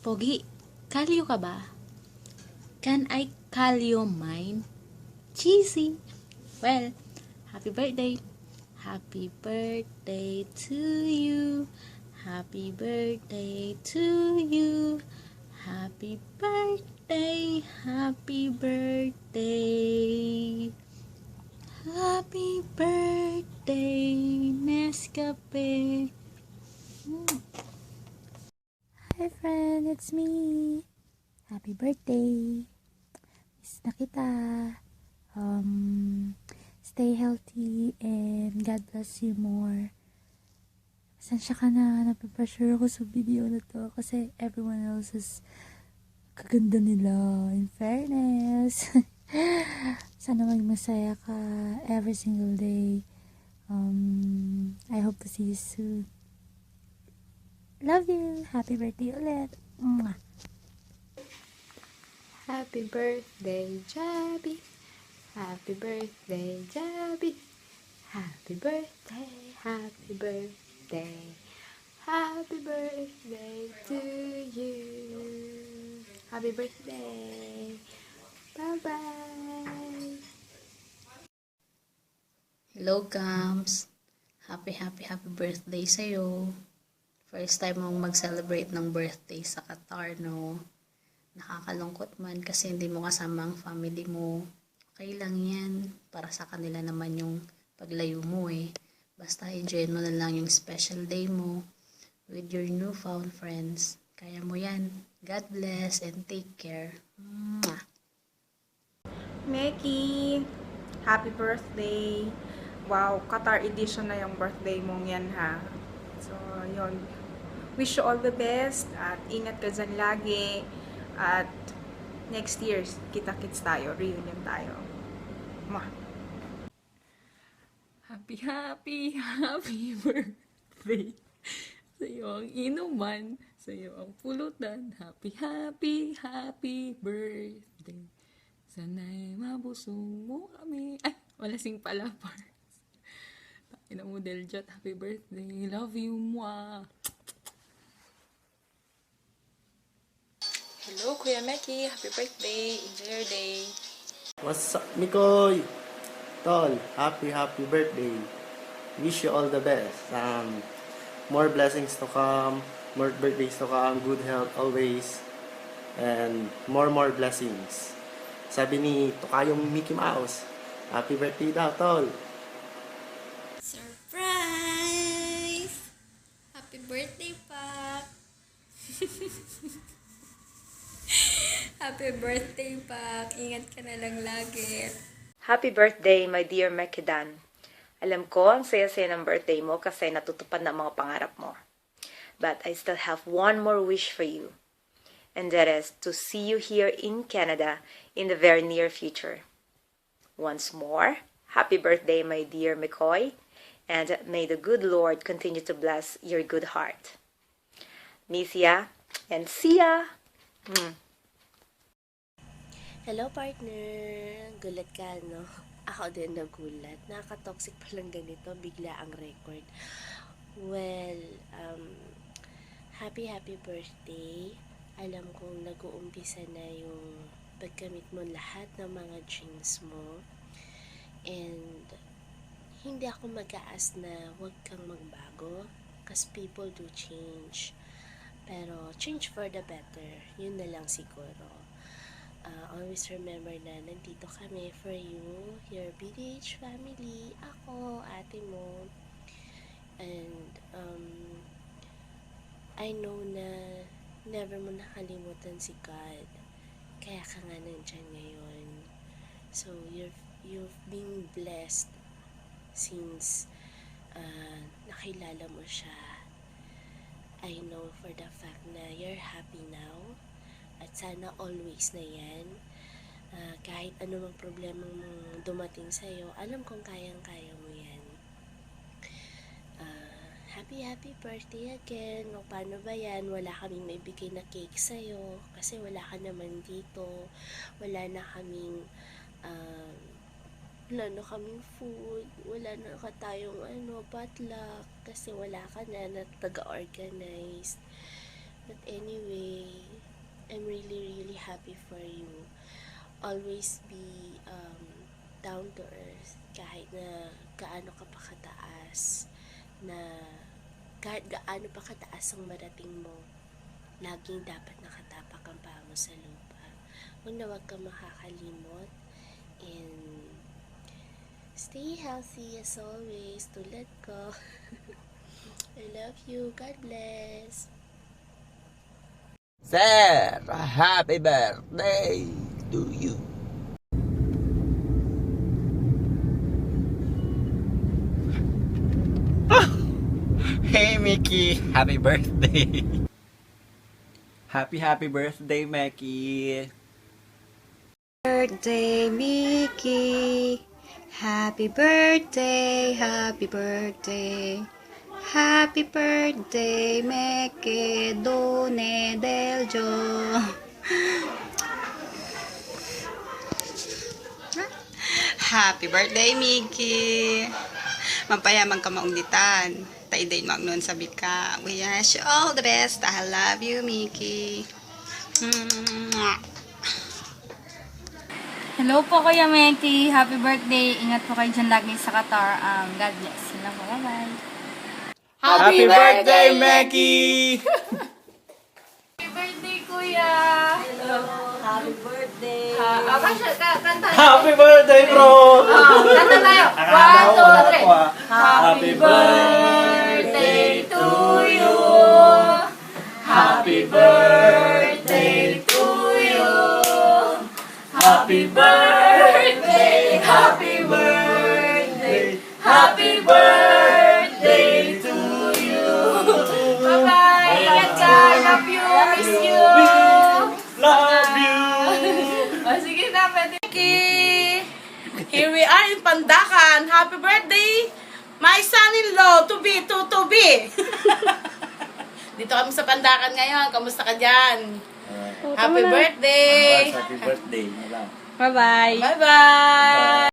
Pogi, kalyo ka ba? Can I kalyo mine? Cheesy! Well, happy birthday! Happy birthday to you! Happy birthday to you! Happy birthday! Happy birthday! Happy birthday, Nescafe! Hi friend, it's me. Happy birthday. Miss na kita. Stay healthy and God bless you more. Pasensya ka na, napipressure ako sa video na to kasi everyone else is kaganda nila. In fairness. Sana maging masaya ka every single day. I hope to see you soon. Love you. Happy birthday ulit. Mwah. Happy birthday, Jabi! Happy birthday, Jabi! Happy birthday, happy birthday, happy birthday to you. Happy birthday. Bye-bye. Hello, Camps. Happy birthday sa'yo. First time mong mag-celebrate ng birthday sa Qatar, no? Nakakalungkot man kasi hindi mo kasama ang family mo. Okay lang yan. Para sa kanila naman yung paglayo mo eh. Basta enjoy mo na lang yung special day mo with your newfound friends. Kaya mo yan. God bless and take care. Mwah! Neki, happy birthday. Wow, Qatar edition na yung birthday mong yan ha. So, yun. Wish you all the best at ingat ka dyan lagi. At next year, kita-kits tayo. Reunion tayo. Mwah. Happy birthday. Sa'yo ang inuman, sa'yo ang pulutan. Happy birthday. Sana'y mabusong mo kami. Ay, malasing pala, parts. Ina mo, Deljot. Happy birthday. Love you, mwah. Hello, Kuya Meki. Happy birthday. Enjoy your day. What's up, Mikoy? Tol, happy birthday. Wish you all the best. More blessings to come, more birthdays to come, good health always, and more blessings. Sabi ni Tokayong Mickey Mouse, happy birthday daw, Tol. Surprise! Happy birthday, Pak! Happy birthday, Pak! Ingat ka na lang lagi. Happy birthday, my dear Mekidan. Alam ko, ang saya-saya ng birthday mo kasi natutupad na ang mga pangarap mo. But I still have one more wish for you. And that is to see you here in Canada in the very near future. Once more, happy birthday, my dear McCoy. And may the good Lord continue to bless your good heart. Miss ya and see ya! Hello partner! Gulat ka, no? Ako din nagulat. Nakaka-toxic palang ganito, bigla ang record. Well, happy birthday. Alam kong nag-uumpisa na yung pagkamit mo lahat ng mga dreams mo. And hindi ako mag-aas na huwag kang magbago. Because people do change. Pero change for the better. Yun na lang siguro. Always remember na nandito kami for you, your BDH family, ako, ate mo. And I know na never mo nakalimutan si God. Kaya ka nga nandyan ngayon. So you've been blessed since nakilala mo siya. I know for the fact na you're happy now. At sana always na yan. Kahit anumang problemang dumating sa'yo, alam kong kayang-kaya mo yan. Happy birthday again. O paano ba yan? Wala kaming maibigay na cake sa'yo. Kasi wala ka naman dito. Wala na kaming food. Wala na tayong potluck. Kasi wala ka na taga-organize. But anyway, happy for you. Always be down to earth kahit na gaano ka pa kataas, na kahit gaano pa kataas ang marating mo, laging dapat nakatapak ang paa mo sa lupa. Huwag ka makakalimot, and stay healthy as always, tulad ko. I love you. God bless. Sir, happy birthday to you. Hey Mickey, happy birthday. Happy birthday, Mickey. Birthday, Mickey. Happy birthday, happy birthday. Happy birthday, Mickey Done del Gio. Happy birthday, Mickey. Mapayaman ka maunditan. Taiday magnon sabi ka. We wish you all the best. I love you, Mickey. Hello po Kuya Meki. Happy birthday. Ingat po kayo dyan lagi sa Qatar. God bless. Sila po. Bye-bye. Happy birthday, Mickey. Happy birthday, Kuya. Hello. Happy birthday. Happy birthday, bro! Kanta tayo. 1, 2, 3. Happy birthday to you. Happy birthday to you. Happy birthday, happy birthday, happy birthday to you. Bye-bye. Ingat ka. Love you. Miss you. Love you. Sige na. Pwede. Here we are in Pandakan. Happy birthday, my son-in-law, to be. Dito kami sa Pandakan ngayon. Kamusta ka dyan? Happy birthday. Happy birthday. Bye-bye. Bye-bye.